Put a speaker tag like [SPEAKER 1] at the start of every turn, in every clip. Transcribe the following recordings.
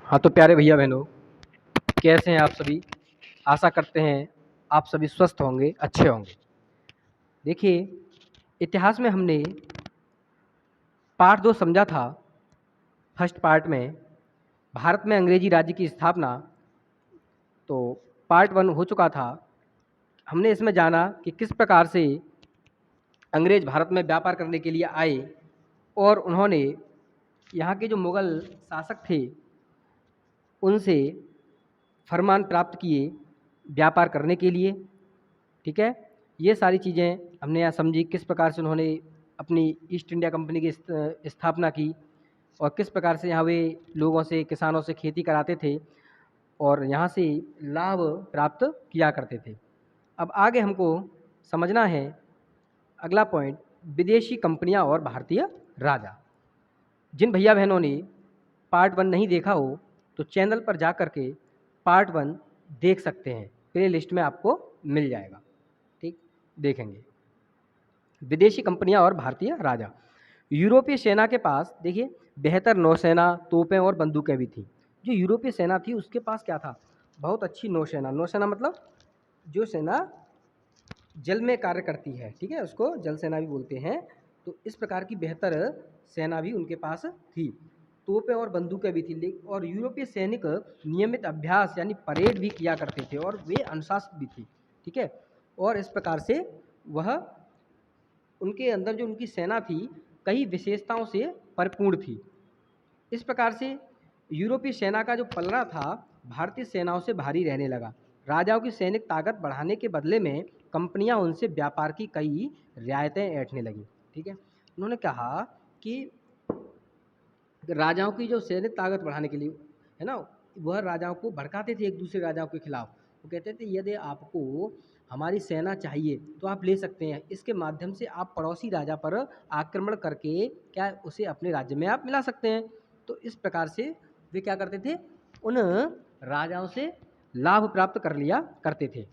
[SPEAKER 1] हाँ, तो प्यारे भैया बहनों, कैसे हैं आप सभी? आशा करते हैं आप सभी स्वस्थ होंगे, अच्छे होंगे। देखिए, इतिहास में हमने पार्ट 2 समझा था। फर्स्ट पार्ट में भारत में अंग्रेजी राज्य की स्थापना, तो पार्ट 1 हो चुका था। हमने इसमें जाना कि किस प्रकार से अंग्रेज भारत में व्यापार करने के लिए आए और उन्होंने यहाँ के जो मुग़ल शासक थे, उनसे फरमान प्राप्त किए व्यापार करने के लिए। ठीक है, ये सारी चीज़ें हमने यहाँ समझी, किस प्रकार से उन्होंने अपनी ईस्ट इंडिया कंपनी की स्थापना की और किस प्रकार से यहाँ वे लोगों से, किसानों से खेती कराते थे और यहाँ से लाभ प्राप्त किया करते थे। अब आगे हमको समझना है अगला पॉइंट, विदेशी कंपनियाँ और भारतीय राजा। जिन भैया बहनों ने पार्ट 1 नहीं देखा हो तो चैनल पर जा कर के पार्ट 1 देख सकते हैं, प्ले लिस्ट में आपको मिल जाएगा। ठीक, देखेंगे विदेशी कंपनियां और भारतीय राजा। यूरोपीय सेना के पास देखिए बेहतर नौसेना, तोपें और बंदूकें भी थी। जो यूरोपीय सेना थी उसके पास क्या था? बहुत अच्छी नौसेना। नौसेना मतलब जो सेना जल में कार्य करती है, ठीक है, उसको जल सेना भी बोलते हैं। तो इस प्रकार की बेहतर सेना भी उनके पास थी, तोपें और बंदूकें भी थी। और यूरोपीय सैनिक नियमित अभ्यास यानी परेड भी किया करते थे और वे अनुशासित भी थी। ठीक है, और इस प्रकार से वह उनके अंदर जो उनकी सेना थी कई विशेषताओं से परिपूर्ण थी। इस प्रकार से यूरोपीय सेना का जो पलड़ा था भारतीय सेनाओं से भारी रहने लगा। राजाओं की सैनिक ताकत बढ़ाने के बदले में कंपनियां उनसे व्यापार की कई रियायतें ऐंठने लगीं। ठीक है, उन्होंने कहा कि राजाओं की जो सैनिक ताकत बढ़ाने के लिए, है ना, वह राजाओं को भड़काते थे एक दूसरे राजाओं के खिलाफ। वो कहते थे यदि आपको हमारी सेना चाहिए तो आप ले सकते हैं, इसके माध्यम से आप पड़ोसी राजा पर आक्रमण करके क्या उसे अपने राज्य में आप मिला सकते हैं। तो इस प्रकार से वे क्या करते थे, उन राजाओं से लाभ प्राप्त कर लिया करते थे।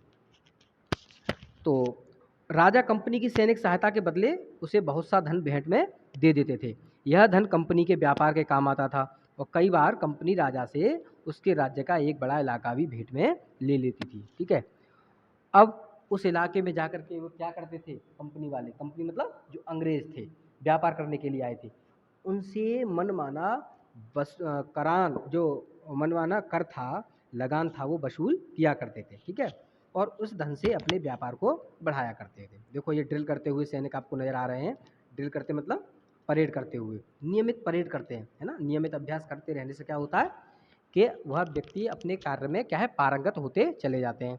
[SPEAKER 1] तो राजा कंपनी की सैनिक सहायता के बदले उसे बहुत सा धन भेंट में दे देते थे। यह धन कंपनी के व्यापार के काम आता था और कई बार कंपनी राजा से उसके राज्य का एक बड़ा इलाका भी भेंट में ले लेती थी। ठीक है, अब उस इलाके में जाकर के वो क्या करते थे, कंपनी वाले, कंपनी मतलब जो अंग्रेज थे व्यापार करने के लिए आए थे, उनसे मनमाना करान, जो मनमाना कर था, लगान था, वो वसूल किया करते थे। ठीक है, और उस धन से अपने व्यापार को बढ़ाया करते थे। देखो ये ड्रिल करते हुए सैनिक आपको नजर आ रहे हैं। ड्रिल करते मतलब परेड करते हुए, नियमित परेड करते हैं, है ना। नियमित अभ्यास करते रहने से क्या होता है कि वह व्यक्ति अपने कार्य में क्या है, पारंगत होते चले जाते हैं।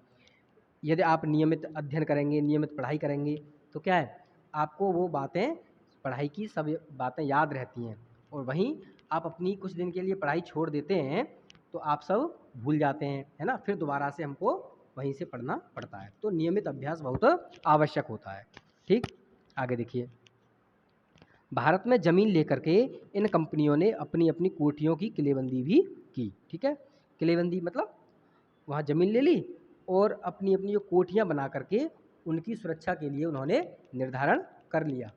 [SPEAKER 1] यदि आप नियमित अध्ययन करेंगे, नियमित पढ़ाई करेंगे तो क्या है, आपको वो बातें, पढ़ाई की सब बातें याद रहती हैं। और वहीं आप अपनी कुछ दिन के लिए पढ़ाई छोड़ देते हैं तो आप सब भूल जाते हैं, है ना। फिर दोबारा से हमको वहीं से पढ़ना पड़ता है। तो नियमित अभ्यास बहुत आवश्यक होता है। ठीक, आगे देखिए, भारत में ज़मीन लेकर के इन कंपनियों ने अपनी अपनी कोठियों की किलेबंदी भी की। ठीक है, किलेबंदी मतलब वहाँ ज़मीन ले ली और अपनी अपनी जो कोठियाँ बना करके उनकी सुरक्षा के लिए उन्होंने निर्धारण कर लिया।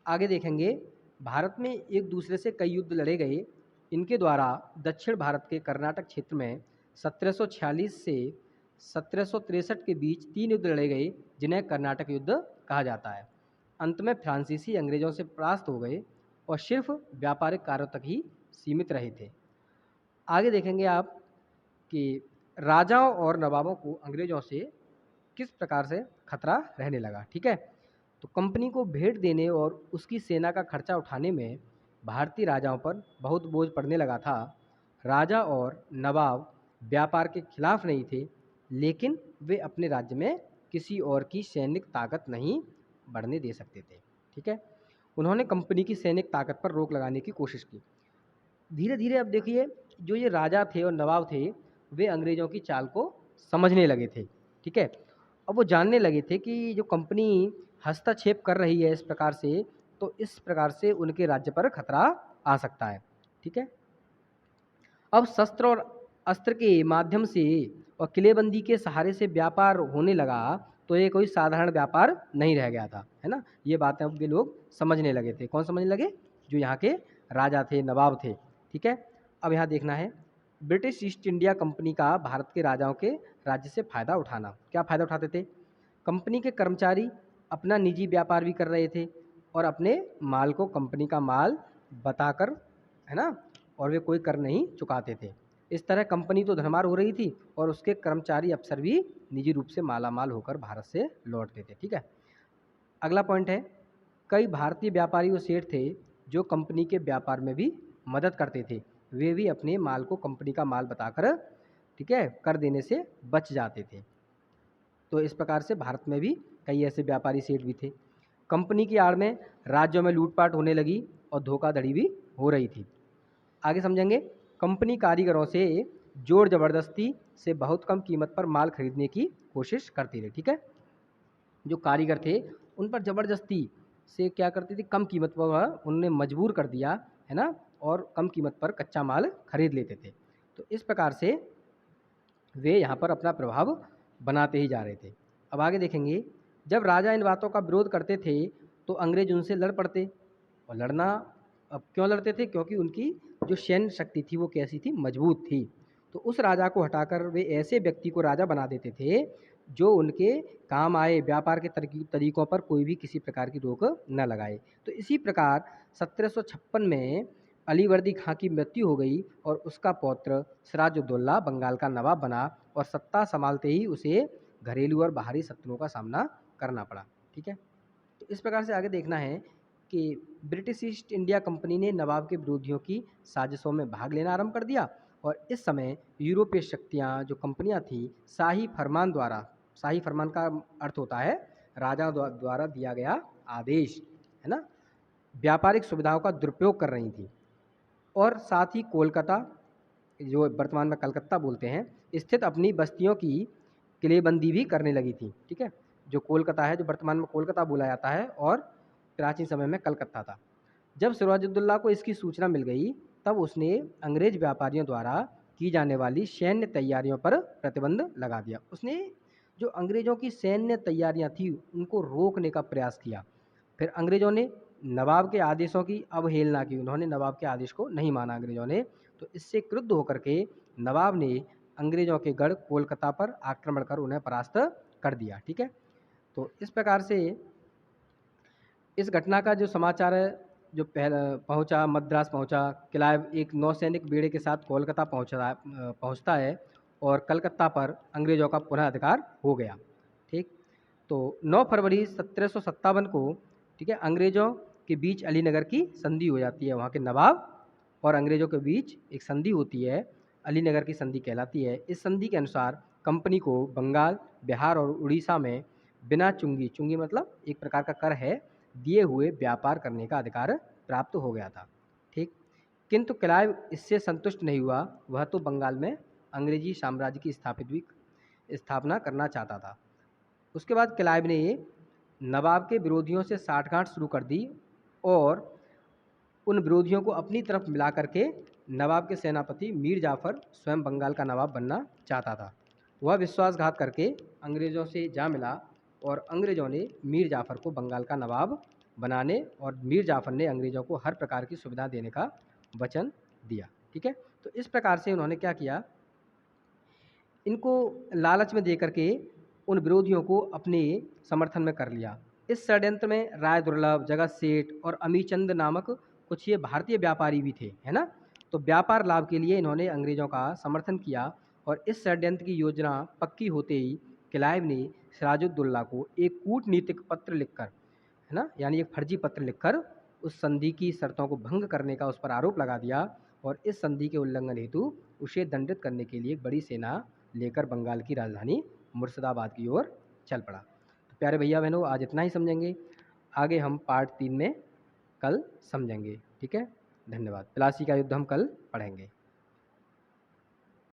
[SPEAKER 1] आगे देखेंगे, भारत में एक दूसरे से कई युद्ध लड़े गए। इनके द्वारा दक्षिण भारत के कर्नाटक क्षेत्र में 1746 से 1763 के बीच 3 युद्ध लड़े गए जिन्हें कर्नाटक युद्ध कहा जाता है। अंत में फ्रांसीसी अंग्रेज़ों से परास्त हो गए और सिर्फ व्यापारिक कार्यों तक ही सीमित रहे थे। आगे देखेंगे आप कि राजाओं और नवाबों को अंग्रेज़ों से किस प्रकार से खतरा रहने लगा। ठीक है, तो कंपनी को भेंट देने और उसकी सेना का खर्चा उठाने में भारतीय राजाओं पर बहुत बोझ पड़ने लगा था। राजा और नवाब व्यापार के खिलाफ नहीं थे, लेकिन वे अपने राज्य में किसी और की सैनिक ताकत नहीं बढ़ने दे सकते थे। ठीक है, उन्होंने कंपनी की सैनिक ताकत पर रोक लगाने की कोशिश की। धीरे धीरे अब देखिए, जो ये राजा थे और नवाब थे, वे अंग्रेज़ों की चाल को समझने लगे थे। ठीक है, अब वो जानने लगे थे कि जो कंपनी हस्तक्षेप कर रही है इस प्रकार से, तो इस प्रकार से उनके राज्य पर खतरा आ सकता है। ठीक है, अब शस्त्र और अस्त्र के माध्यम से और किलेबंदी के सहारे से व्यापार होने लगा, तो ये कोई साधारण व्यापार नहीं रह गया था, है ना। ये बातें अब ये लोग समझने लगे थे। कौन समझने लगे? जो यहाँ के राजा थे, नवाब थे। ठीक है, अब यहाँ देखना है ब्रिटिश ईस्ट इंडिया कंपनी का भारत के राजाओं के राज्य से फ़ायदा उठाना। क्या फ़ायदा उठाते थे? कंपनी के कर्मचारी अपना निजी व्यापार भी कर रहे थे और अपने माल को कंपनी का माल बताकर, है ना, और वे कोई कर नहीं चुकाते थे। इस तरह कंपनी तो धनवार हो रही थी और उसके कर्मचारी अफसर भी निजी रूप से मालामाल होकर भारत से लौटते थे। ठीक है, अगला पॉइंट है, कई भारतीय व्यापारी व सेठ थे जो कंपनी के व्यापार में भी मदद करते थे। वे भी अपने माल को कंपनी का माल बताकर, ठीक है, कर देने से बच जाते थे। तो इस प्रकार से भारत में भी कई ऐसे व्यापारी सेठ भी थे। कंपनी की आड़ में राज्यों में लूटपाट होने लगी और धोखाधड़ी भी हो रही थी। आगे समझेंगे। कंपनी कारीगरों से जोर जबरदस्ती से बहुत कम कीमत पर माल खरीदने की कोशिश करती रही। ठीक है, जो कारीगर थे उन पर ज़बरदस्ती से क्या करती थी, कम कीमत पर वह उन्होंने मजबूर कर दिया, है ना, और कम कीमत पर कच्चा माल खरीद लेते थे। तो इस प्रकार से वे यहाँ पर अपना प्रभाव बनाते ही जा रहे थे। अब आगे देखेंगे, जब राजा इन बातों का विरोध करते थे तो अंग्रेज उनसे लड़ पड़ते। और लड़ना, अब क्यों लड़ते थे? क्योंकि उनकी जो सैन्य शक्ति थी वो कैसी थी, मजबूत थी। तो उस राजा को हटाकर वे ऐसे व्यक्ति को राजा बना देते थे जो उनके काम आए, व्यापार के तरीकों पर कोई भी किसी प्रकार की रोक न लगाए। तो इसी प्रकार 1756 में अलीवर्दी खां की मृत्यु हो गई और उसका पौत्र सिराजुद्दौला बंगाल का नवाब बना और सत्ता संभालते ही उसे घरेलू और बाहरी शत्रुओं का सामना करना पड़ा। ठीक है, तो इस प्रकार से आगे देखना है कि ब्रिटिश ईस्ट इंडिया कंपनी ने नवाब के विरोधियों की साजिशों में भाग लेना आरंभ कर दिया और इस समय यूरोपीय शक्तियाँ, जो कंपनियाँ थीं, शाही फरमान का अर्थ होता है राजा द्वारा दिया गया आदेश, है ना, व्यापारिक सुविधाओं का दुरुपयोग कर रही थी। और साथ ही कोलकाता, जो वर्तमान में कलकत्ता बोलते हैं, स्थित अपनी बस्तियों की किलेबंदी भी करने लगी थी। ठीक है, जो कोलकाता है, जो वर्तमान में कोलकाता बोला जाता है और प्राचीन समय में कलकत्ता था। जब सिराजुद्दौला को इसकी सूचना मिल गई तब उसने अंग्रेज व्यापारियों द्वारा की जाने वाली सैन्य तैयारियों पर प्रतिबंध लगा दिया। उसने जो अंग्रेजों की सैन्य तैयारियां थी उनको रोकने का प्रयास किया। फिर अंग्रेजों ने नवाब के आदेशों की अवहेलना की, उन्होंने नवाब के आदेश को नहीं माना अंग्रेजों ने। तो इससे क्रुद्ध होकर के नवाब ने अंग्रेजों के गढ़ कोलकाता पर आक्रमण कर उन्हें परास्त कर दिया। ठीक है, तो इस प्रकार से इस घटना का जो समाचार है, जो पहला पहुंचा, मद्रास पहुंचा, क्लाइव एक नौसैनिक बेड़े के साथ कोलकाता पहुंचता है और कलकत्ता पर अंग्रेजों का पुनः अधिकार हो गया। ठीक, तो 9 फरवरी 1757 को, ठीक है, अंग्रेजों के बीच अलीनगर की संधि हो जाती है। वहाँ के नवाब और अंग्रेजों के बीच एक संधि होती है, अलीनगर की संधि कहलाती है। इस संधि के अनुसार कंपनी को बंगाल, बिहार और उड़ीसा में बिना चुंगी, चुंगी मतलब एक प्रकार का कर है, दिए हुए व्यापार करने का अधिकार प्राप्त हो गया था। ठीक, किंतु क्लाइव इससे संतुष्ट नहीं हुआ। वह तो बंगाल में अंग्रेजी साम्राज्य की स्थापना करना चाहता था। उसके बाद क्लाइव ने नवाब के विरोधियों से साठगांठ शुरू कर दी और उन विरोधियों को अपनी तरफ मिला करके नवाब के सेनापति मीर जाफ़र स्वयं बंगाल का नवाब बनना चाहता था। वह विश्वासघात करके अंग्रेज़ों से जा मिला और अंग्रेज़ों ने मीर जाफ़र को बंगाल का नवाब बनाने और मीर जाफ़र ने अंग्रेज़ों को हर प्रकार की सुविधा देने का वचन दिया। ठीक है, तो इस प्रकार से उन्होंने क्या किया, इनको लालच में देकर के उन विरोधियों को अपने समर्थन में कर लिया। इस षड्यंत्र में राय दुर्लभ, जगत सेठ और अमीचंद नामक कुछ ये भारतीय व्यापारी भी थे, है ना। तो व्यापार लाभ के लिए इन्होंने अंग्रेजों का समर्थन किया और इस षड्यंत्र की योजना पक्की होते ही क्लाइव ने सिराजुद्दौला को एक कूटनीतिक पत्र लिखकर, है ना, यानी एक फर्जी पत्र लिखकर उस संधि की शर्तों को भंग करने का उस पर आरोप लगा दिया और इस संधि के उल्लंघन हेतु उसे दंडित करने के लिए एक बड़ी सेना लेकर बंगाल की राजधानी मुर्शिदाबाद की ओर चल पड़ा। तो प्यारे भैया बहनों, आज इतना ही समझेंगे, आगे हम पार्ट 3 में कल समझेंगे। ठीक है, धन्यवाद। प्लासी का युद्ध हम कल पढ़ेंगे।